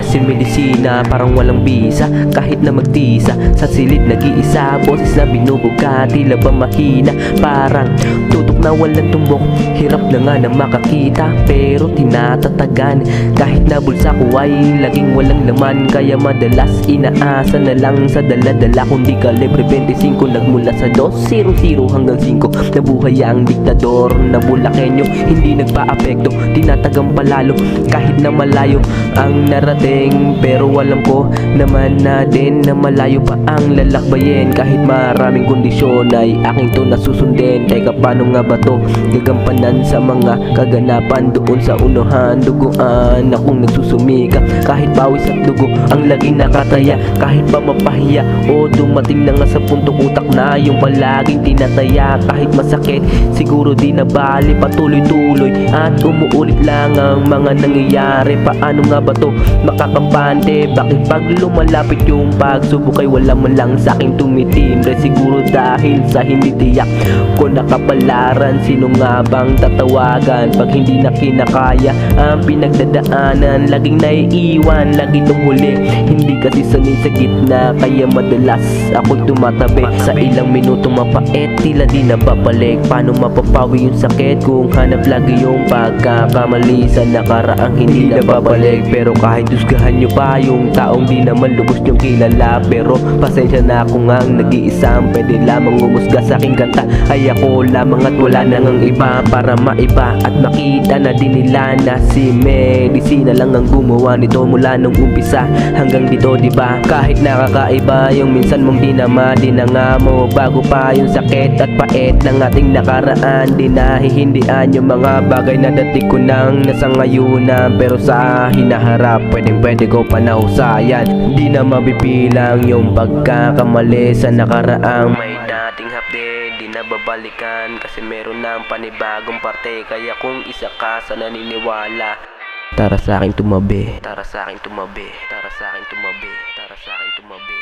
Asin medisina parang walang bisa, kahit na magtisa sa silid nag-iisa. Boses na binubuga, tila ba mahina, parang tutok na walang tumbok. Hirap na nga na makakita pero tinatatagan, kahit na bulsa ko ay laging walang laman. Kaya madalas inaasa na lang sa dala-dala. Kundi kalibre 25 nagmula sa 200 hanggang 5. Nabuhay ang diktador na Bulakenyo, hindi nagpa-apekto, tinatagang palalo kahit na malayo ang narating. Pero alam ko naman na din na malayo pa ang lalakbayin. Kahit maraming kondisyon ay aking to nasusundin. Teka, paano nga ba to gagampanan sa mga kaganapan doon sa unahan? Duguan akong nagsusumika, kahit pawis at dugo ang laging nakataya. Kahit pa mapahiya o dumating na nga sa puntong utak na yung palaging tinataya. Kahit masakit, siguro di na bali, patuloy-tuloy at umuulit lang ang mga nangyayari. Paano nga ba to makakampante? Bakit pag lumalapit yung pagsubok ay wala man lang sa'king tumitimbre? Siguro dahil sa hindi tiyak ko nakapalaran. Sino nga bang tatawagan pag hindi na kinakaya ang pinagdadaanan? Laging naiiwan, lagi nung huli, hindi kasi sanay sa gitna. Kaya madalas ako'y tumatabi sa ilang minuto mapait, tila di nababalik. Paano mapapawi yung sakit kung hanap lagi yung pagkakamali sa nakaraang hindi nababalik? Pero kahit husgahan nyo pa yung taong di naman lubos nyong kilala, pero pasensya na kung ang nag-iisang pwede lamang umusga sa aking kanta ay ako lamang at wala nang ang iba para maiba at makita na din nila na si medisina lang ang gumawa nito mula nung umpisa hanggang dito, diba? Kahit nakakaiba yung minsan mong dinama mo, bago pa yung sakit at pait ng ating nakaraan. Di nahihindian yung mga bagay na dati ko nang nasa ngayunan, pero sa hinaharap pwede ko pa nahusayan. Di na mabibilang yung pagkakamali sa nakaraang may dating hapde, di na babalikan kasi meron ng panibagong parte. Kaya kung isa ka sa naniniwala, tara sa akin tumabi, tara sa akin tumabi, tara sa akin tumabi, tara sa akin tumabi.